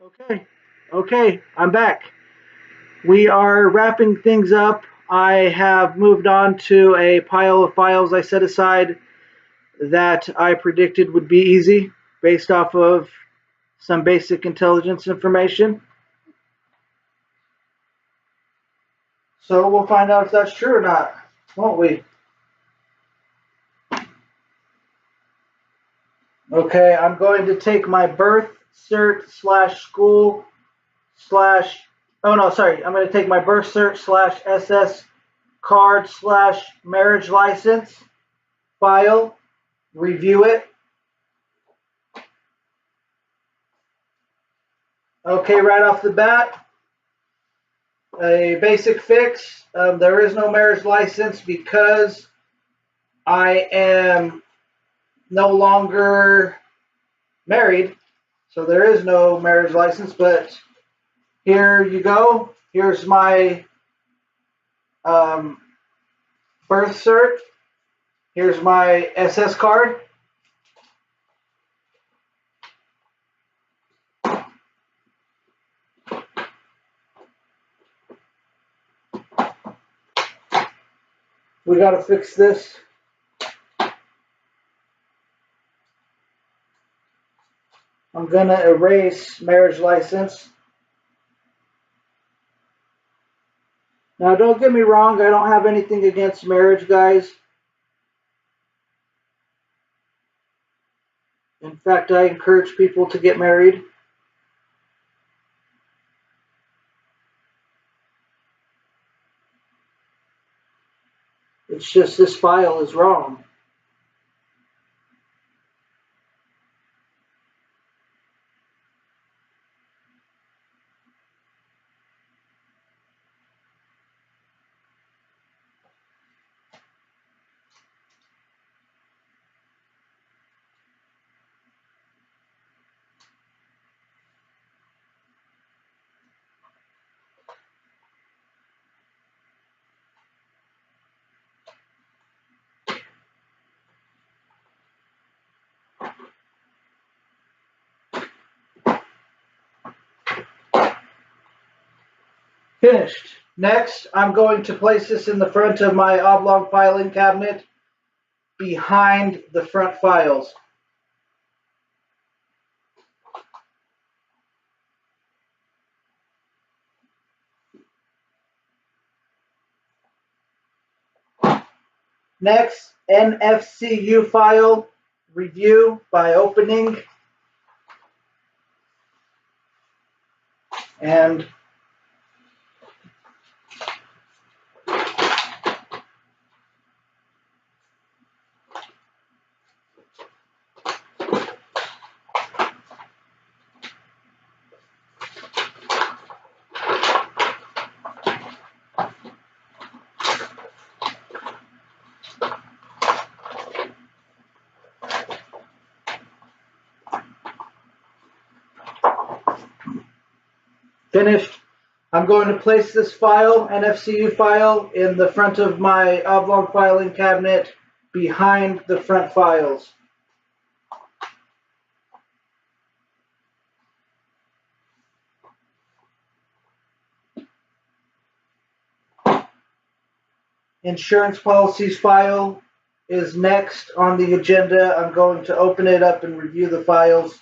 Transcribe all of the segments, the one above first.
Okay, okay, I'm back. We are wrapping things up. I have moved on to a pile of files I set aside that I predicted would be easy based off of some basic intelligence information. So we'll find out if that's true or not, won't we? Okay, I'm going to take my birth cert slash school slash. Oh no, sorry. I'm going to take my birth cert slash SS card slash marriage license file, review it. Okay, right off the bat, a basic fix. There is no marriage license because I am no longer married, so there is no marriage license. But here you go. Here's my um, birth cert. Here's my SS card. We got to fix this. I'm going to erase marriage license. Now, don't get me wrong. I don't have anything against marriage, guys. In fact, I encourage people to get married. It's just this file is wrong. Finished. Next, I'm going to place this in the front of my oblong filing cabinet behind the front files. Next, NFCU file review by opening and finished. I'm going to place this file, NFCU file, in the front of my oblong filing cabinet behind the front files. Insurance policies file is next on the agenda. I'm going to open it up and review the files.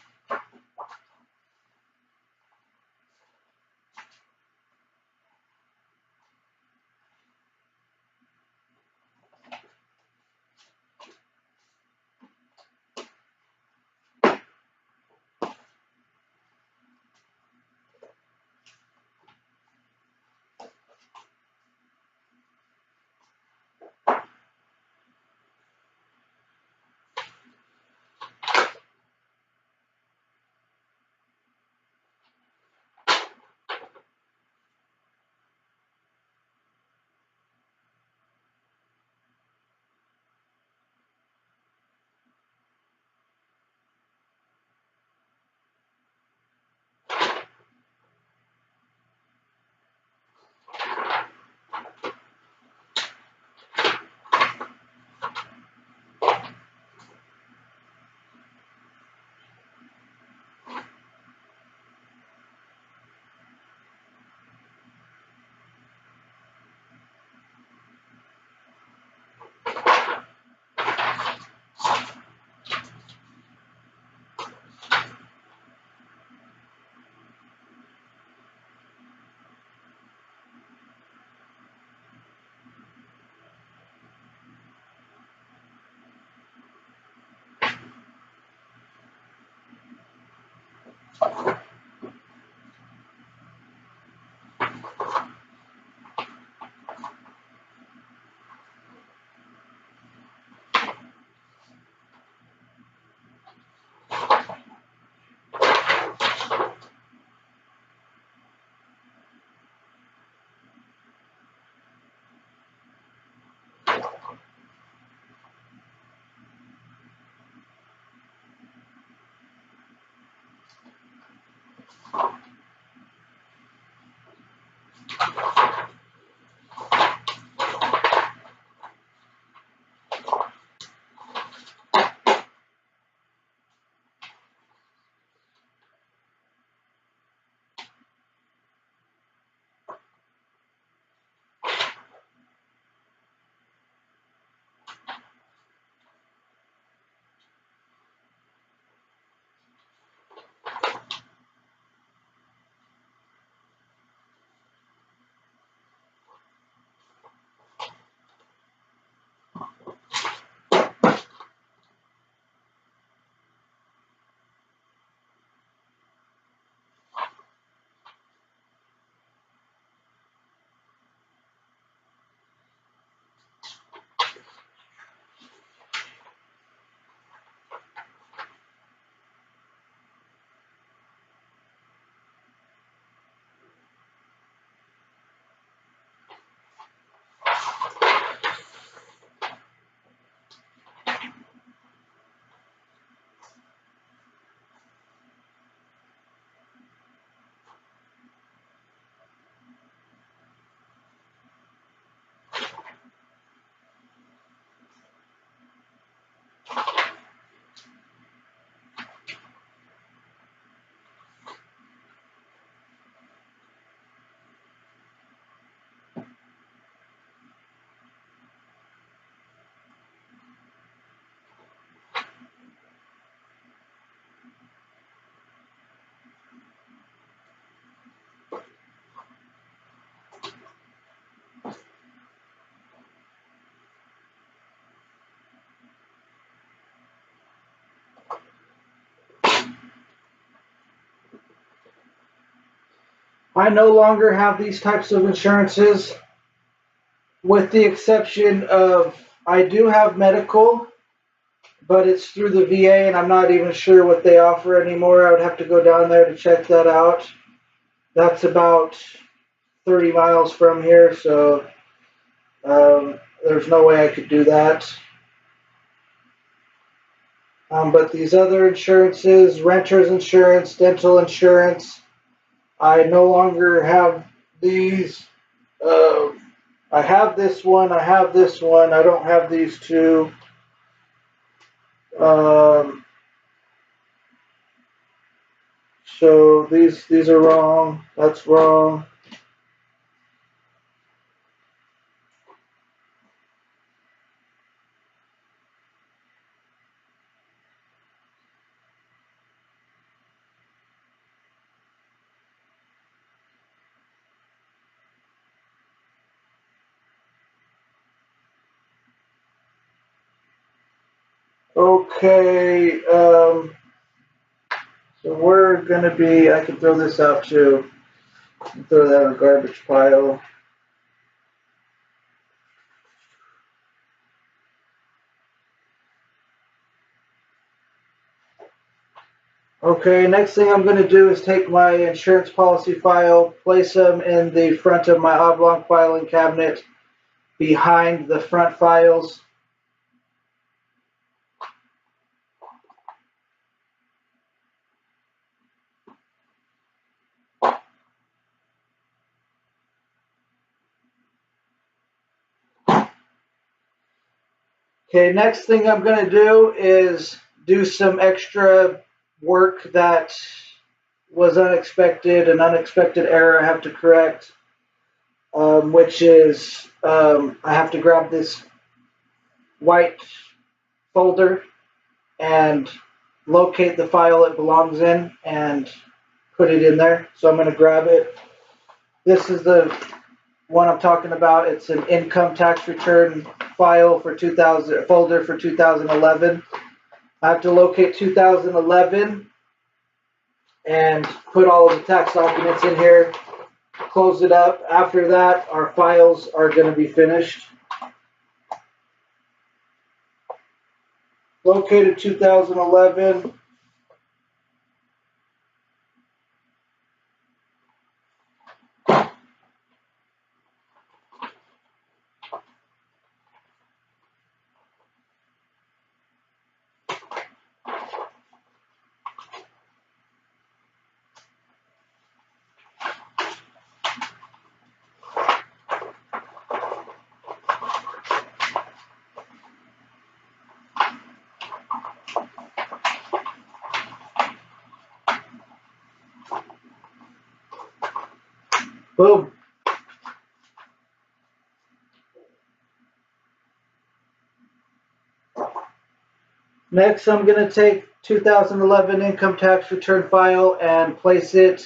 I no longer have these types of insurances, with the exception of I do have medical, but it's through the VA, and I'm not even sure what they offer anymore. I would have to go down there to check that out. That's about 30 miles from here, so there's no way I could do that. But these other insurances, renter's insurance, dental insurance, I no longer have these. Uh, I have this one. I have this one. I don't have these two. Um, so these are wrong. That's wrong. Okay. So we're gonna be. I can throw this out too. Throw that in a garbage pile. Okay, next thing I'm going to do is take my insurance policy file, place them in the front of my oblong filing cabinet behind the front files. Okay, next thing I'm going to do is do some extra work that was unexpected, an unexpected error I have to correct, which is I have to grab this white folder and locate the file it belongs in and put it in there. So I'm going to grab it. This is the one I'm talking about. It's an income tax return file for 2000 folder for 2011. I have to locate 2011 and put all of the tax documents in here, close it up. After that, our files are going to be finished. Located 2011. Boom. Next, I'm going to take 2011 income tax return file and place it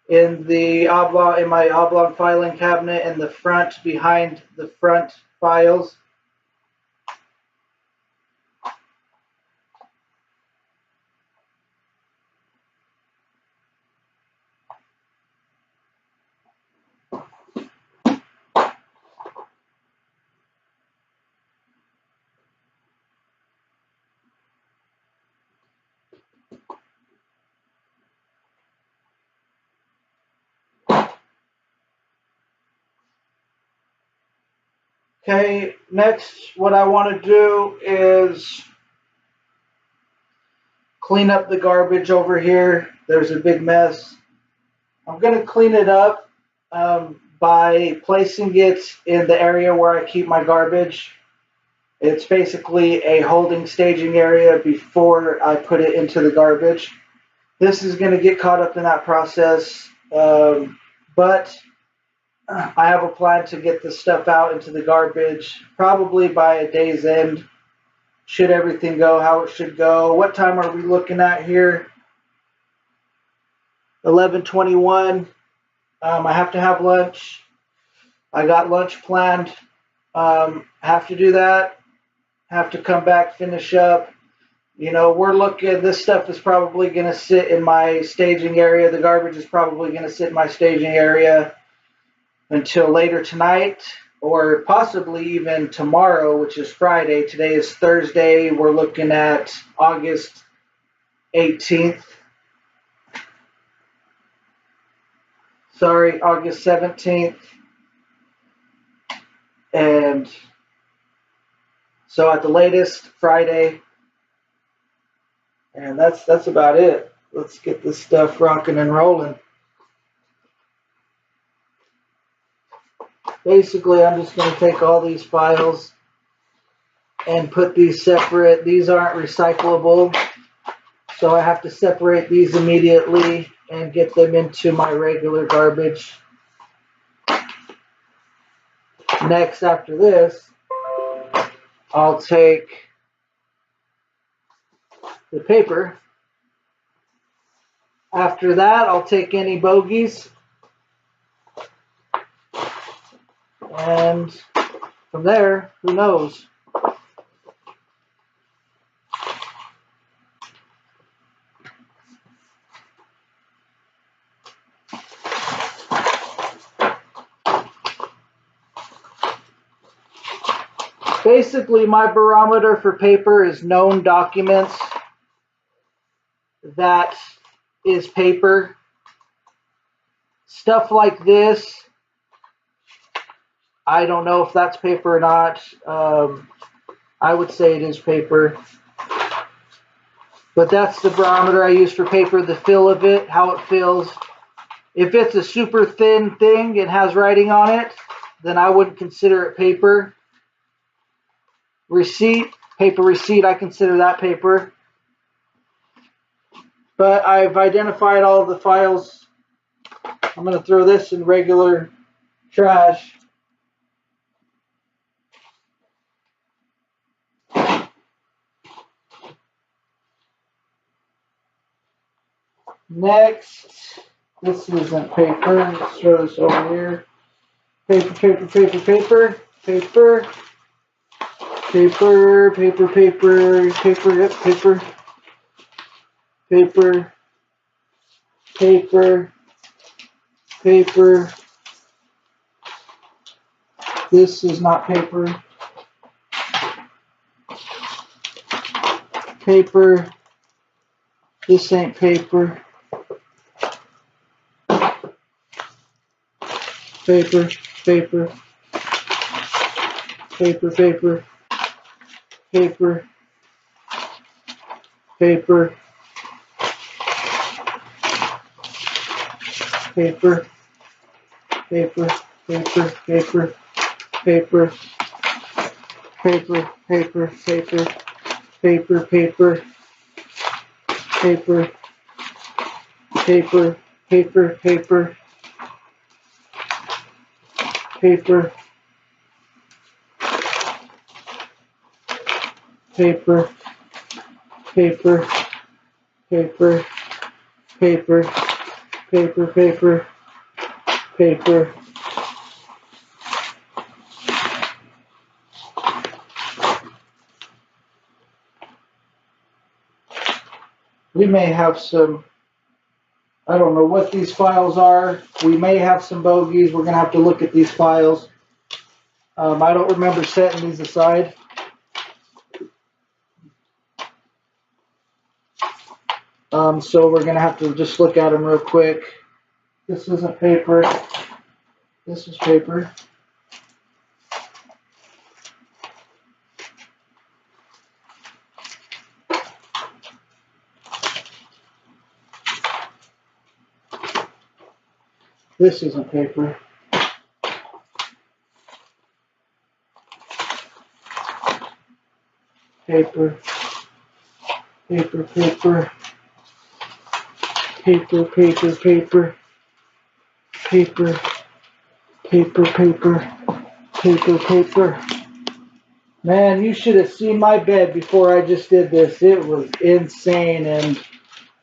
in my oblong filing cabinet in the front, behind the front files. Okay, next what I want to do is clean up the garbage over here. There's a big mess. I'm going to clean it up by placing it in the area where I keep my garbage. It's basically a holding staging area before I put it into the garbage. This is going to get caught up in that process, but I have a plan to get this stuff out into the garbage probably by a day's end. Should everything go how it should go? What time are we looking at here? 11:21. I have to have lunch. I got lunch planned. Have to do that. Have to come back, finish up. You know, we're looking, this stuff is probably going to sit in my staging area. The garbage is probably going to sit in my staging area until later tonight, or possibly even tomorrow, which is Friday. Today is Thursday. We're looking at August 18th. Sorry, August 17th. And so at the latest, Friday. And that's about it. Let's get this stuff rocking and rolling. Basically, I'm just going to take all these files and put these separate. These aren't recyclable, so I have to separate these immediately and get them into my regular garbage. Next, after this, I'll take the paper. After that, I'll take any bogeys. And from there, who knows? Basically, my barometer for paper is known documents. That is paper. Stuff like this, I don't know if that's paper or not. I would say it is paper. But that's the barometer I use for paper, the feel of it, how it feels. If it's a super thin thing, it has writing on it, then I wouldn't consider it paper. Receipt, paper receipt, I consider that paper. But I've identified all of the files. I'm going to throw this in regular trash. Next, this isn't paper. Let's throw this over here. Paper, paper, paper, paper, paper, paper, paper, paper, paper, yep, paper, paper, paper, paper. This is not paper. Paper. This ain't paper. Paper, paper, paper, paper, paper, paper, paper, paper, paper, paper, paper, paper, paper, paper, paper, paper, paper, paper, paper, paper, paper, paper, paper, paper, paper, paper, paper, paper. We may have some, I don't know what these files are. We may have some bogeys. We're going to have to look at these files. I don't remember setting these aside. So we're going to have to just look at them real quick. This isn't paper. This is paper. This isn't paper. Paper. Paper, paper. Paper, paper, paper. Paper. Paper, paper. Paper, paper. Man, you should have seen my bed before I just did this. It was insane. And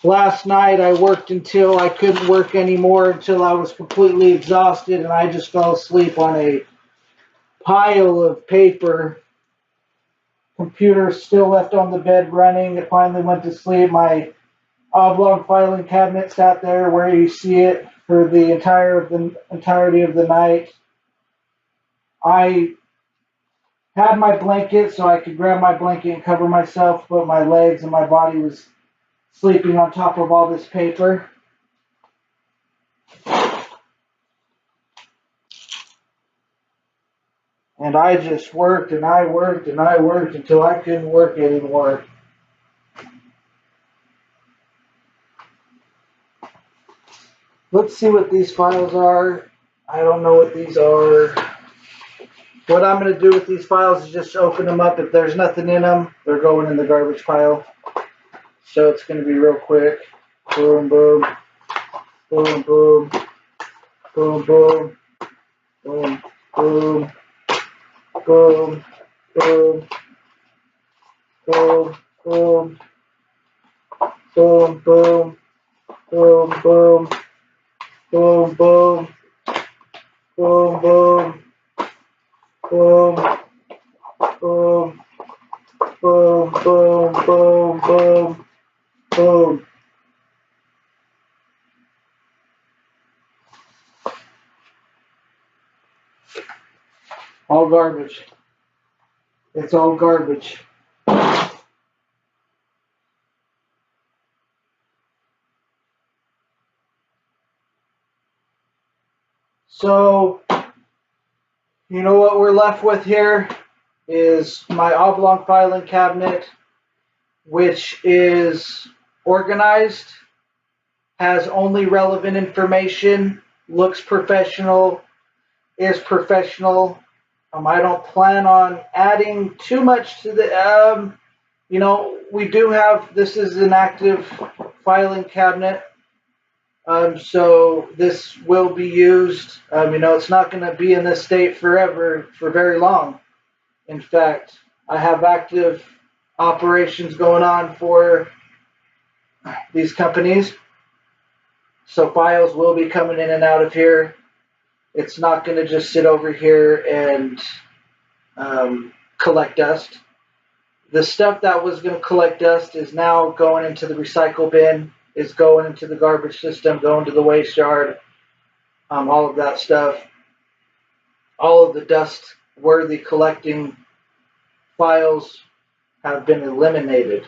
last night I worked until I couldn't work anymore, until I was completely exhausted, and I just fell asleep on a pile of paper. Computer still left on the bed running. It finally went to sleep. My oblong filing cabinet sat there where you see it for the entirety of the night. I had my blanket so I could grab my blanket and cover myself, but my legs and my body was sleeping on top of all this paper. And I just worked and I worked and I worked until I couldn't work anymore. Let's see what these files are. I don't know what these are. What I'm going to do with these files is just open them up. If there's nothing in them, they're going in the garbage pile. So it's going to be real quick. Boom, boom. Boom, boom. Boom, boom. Boom, boom. Boom, boom. Boom, boom. Boom, boom. Boom, boom. Boom, boom. Boom, boom. Boom, boom, boom, boom, boom, boom, boom. All garbage. It's all garbage. So, you know what we're left with here is my oblong filing cabinet, which is organized, has only relevant information, looks professional, is professional. I don't plan on adding too much to the, we do have, this is an active filing cabinet. So this will be used. It's not going to be in this state forever, for very long. In fact, I have active operations going on for these companies. So files will be coming in and out of here. It's not going to just sit over here and collect dust. The stuff that was going to collect dust is now going into the recycle bin, is going into the garbage system, going to the waste yard, all of that stuff. All of the dust-worthy collecting files have been eliminated.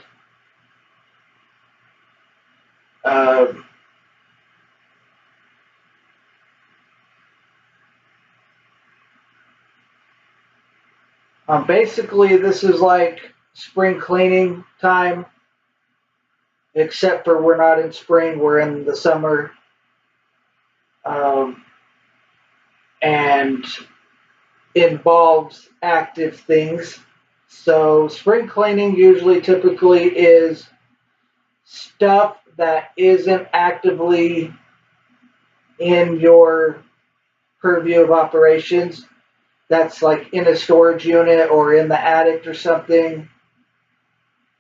Basically, this is like spring cleaning time, except for we're not in spring, we're in the summer. And involves active things. So spring cleaning usually typically is stuff that isn't actively in your purview of operations that's like in a storage unit or in the attic or something,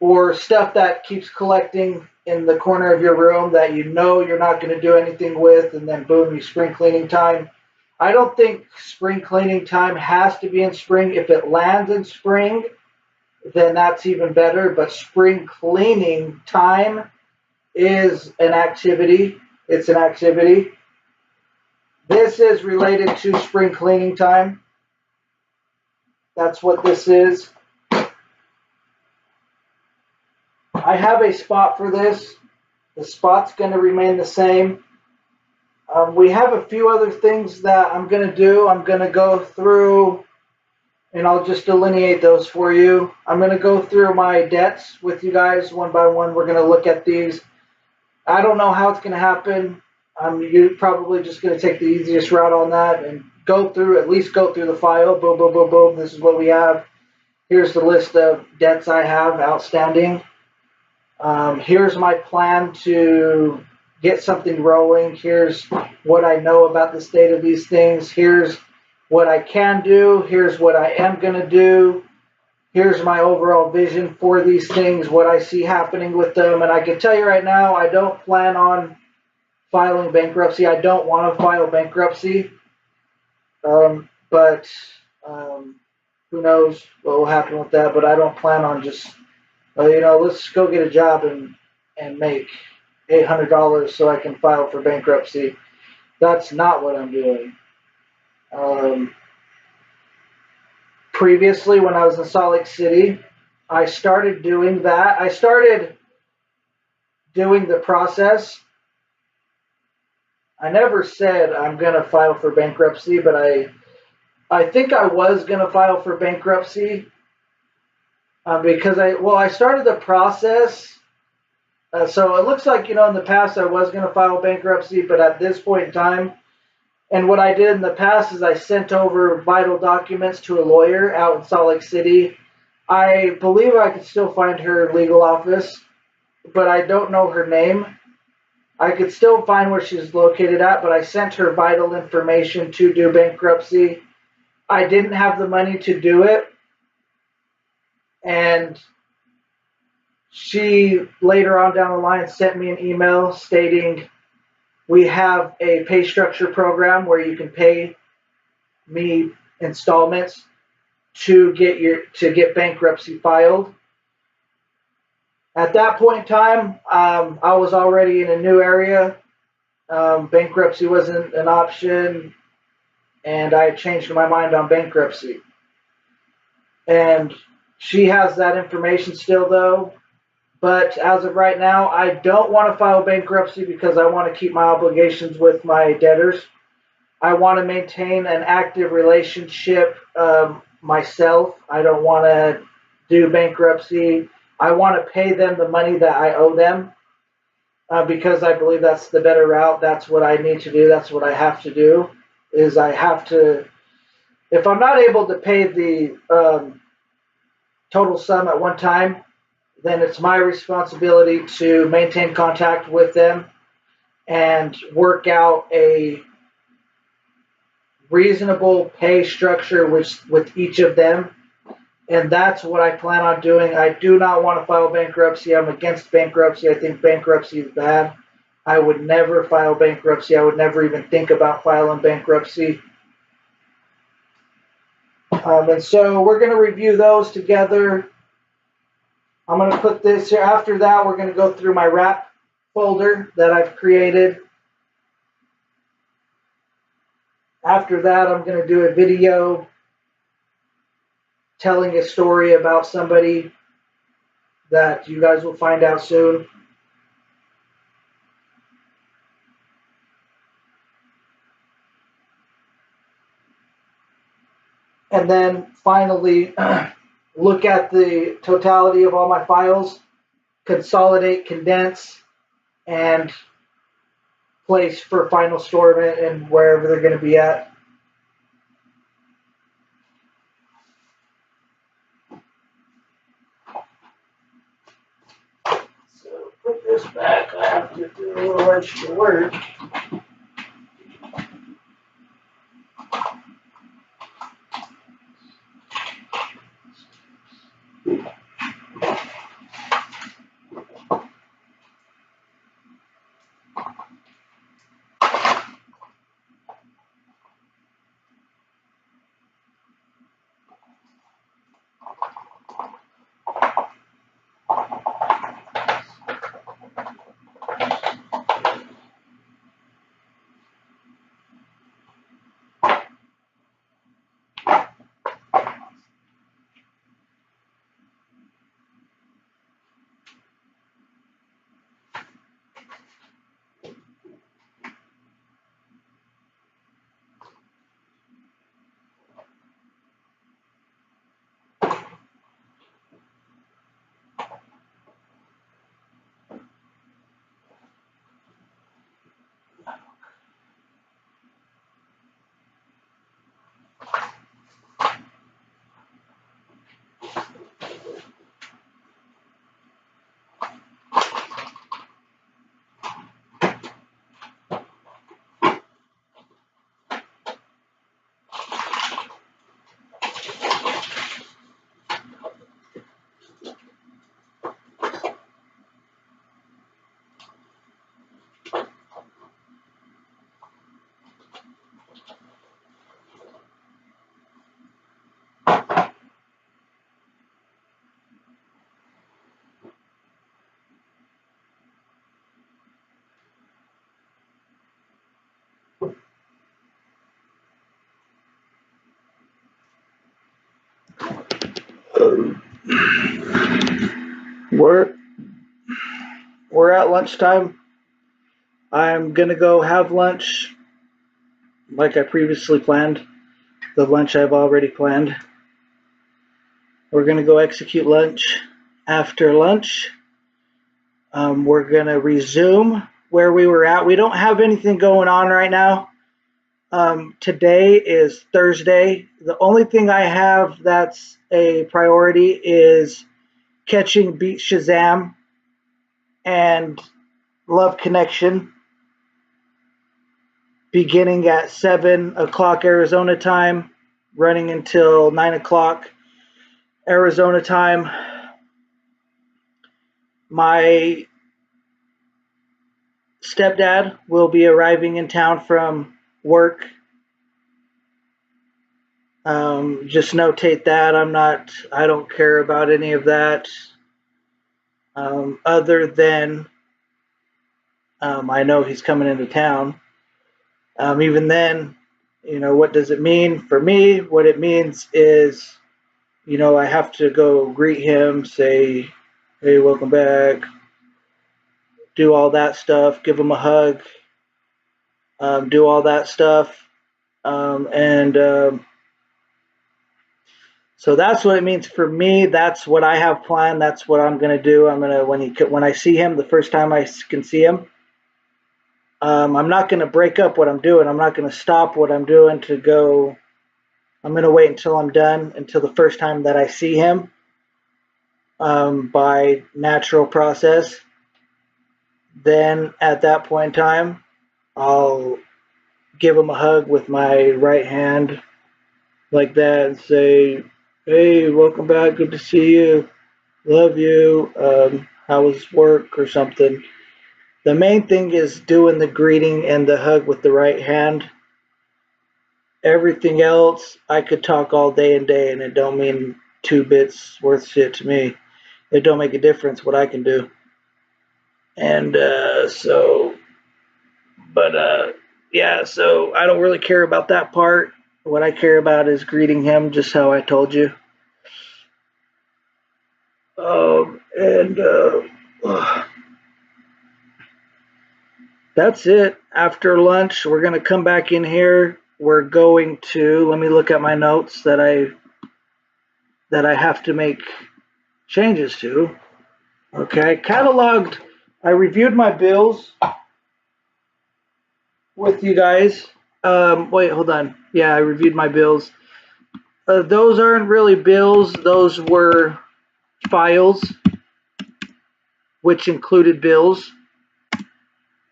or stuff that keeps collecting in the corner of your room that you know you're not going to do anything with, and then boom, you spring cleaning time. I don't think spring cleaning time has to be in spring. If it lands in spring, then that's even better. But spring cleaning time is an activity. It's an activity. This is related to spring cleaning time. That's what this is. I have a spot for this. The spot's going to remain the same. We have a few other things that I'm going to do. I'm going to go through, and I'll just delineate those for you. I'm going to go through my debts with you guys one by one. We're going to look at these. I don't know how it's going to happen. You're probably just going to take the easiest route on that and go through, at least go through the file. Boom, boom, boom, boom. This is what we have. Here's the list of debts I have outstanding. Here's my plan to get something rolling. Here's what I know about the state of these things. Here's what I can do. Here's what I am going to do. Here's my overall vision for these things, what I see happening with them. And I can tell you right now, I don't plan on filing bankruptcy. I don't want to file bankruptcy. But who knows what will happen with that. But I don't plan on just, let's go get a job and make $800 so I can file for bankruptcy. That's not what I'm doing. Previously, when I was in Salt Lake City, I started doing that. I started doing the process. I never said I'm going to file for bankruptcy, but I think I was going to file for bankruptcy because I started the process. So it looks like, in the past I was going to file bankruptcy, but at this point in time, and what I did in the past is I sent over vital documents to a lawyer out in Salt Lake City. I believe I could still find her legal office, but I don't know her name. I could still find where she's located at, but I sent her vital information to do bankruptcy. I didn't have the money to do it, and she later on down the line sent me an email stating, we have a pay structure program where you can pay me installments to get bankruptcy filed. At that point in time, I was already in a new area. Bankruptcy wasn't an option, and I had changed my mind on bankruptcy. And she has that information still, though. But as of right now, I don't want to file bankruptcy because I want to keep my obligations with my debtors. I want to maintain an active relationship myself. I don't want to do bankruptcy. I want to pay them the money that I owe them because I believe that's the better route. That's what I need to do. That's what I have to do. Is I have to, if I'm not able to pay the total sum at one time, then it's my responsibility to maintain contact with them and work out a reasonable pay structure with each of them. And that's what I plan on doing. I do not want to file bankruptcy. I'm against bankruptcy. I think bankruptcy is bad. I would never file bankruptcy. I would never even think about filing bankruptcy. And so we're going to review those together. I'm going to put this here. After that, we're going to go through my wrap folder that I've created. After that, I'm going to do a video telling a story about somebody that you guys will find out soon. And then finally, look at the totality of all my files, consolidate, condense, and place for final storage and wherever they're going to be at. So put this back. I have to do a little extra work. We're at lunchtime. I'm gonna go have lunch like I previously planned. The lunch I've already planned. We're gonna go execute lunch. After lunch, we're gonna resume where we were at. We don't have anything going on right now. Today is Thursday. The only thing I have that's a priority is catching Beat Shazam and Love Connection beginning at 7 o'clock Arizona time, running until 9 o'clock Arizona time. My stepdad will be arriving in town from work. Just notate that. I don't care about any of that. Other than I know he's coming into town. Even then, what does it mean for me? What it means is, I have to go greet him, say, hey, welcome back, do all that stuff, give him a hug, do all that stuff. So that's what it means for me. That's what I have planned. That's what I'm gonna do. When I see him the first time I can see him, I'm not gonna break up what I'm doing. I'm not gonna stop what I'm doing to go. I'm gonna wait until I'm done, until the first time that I see him, by natural process. Then at that point in time, I'll give him a hug with my right hand like that and say, hey, welcome back, good to see you, love you, how was work or something. The main thing is doing the greeting and the hug with the right hand. Everything else, I could talk all day and day and it don't mean 2 bits worth shit to me. It don't make a difference what I can do. And yeah, so I don't really care about that part. What I care about is greeting him, just how I told you. That's it. After lunch, we're going to come back in here. We're going to, let me look at my notes that I have to make changes to. Okay, cataloged. I reviewed my bills with you guys. Wait, hold on. Yeah, I reviewed my bills. Those aren't really bills. Those were files, which included bills.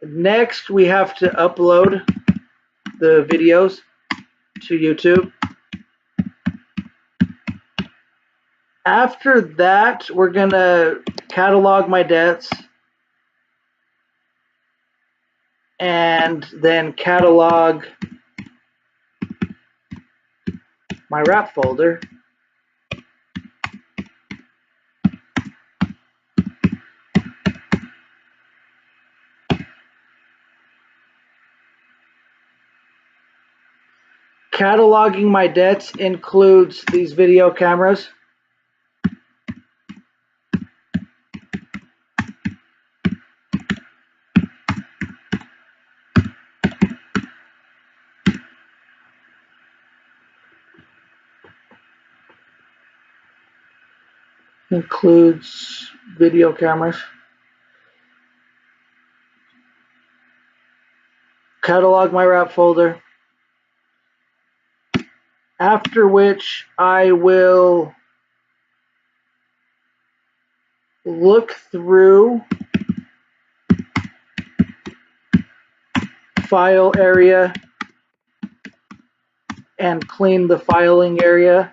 Next, we have to upload the videos to YouTube. After that, we're going to catalog my debts and then catalog my wrap folder. Cataloging my debts includes these video cameras. Includes video cameras. Catalog my wrap folder. After which I will look through file area and clean the filing area.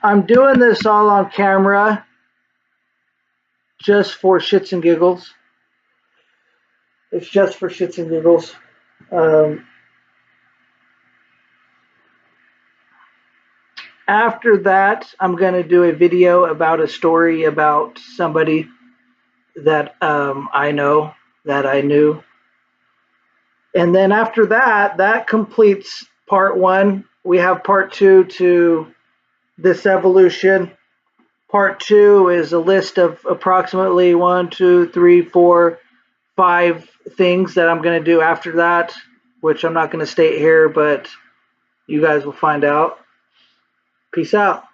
I'm doing this all on camera just for shits and giggles. It's just for shits and giggles. After that, I'm going to do a video about a story about somebody that I know, that I knew. And then after that, that completes part one. We have part two to this evolution. Part two is a list of approximately 1, 2, 3, 4, 5 things that I'm going to do after that, which I'm not going to state here, but you guys will find out. Peace out.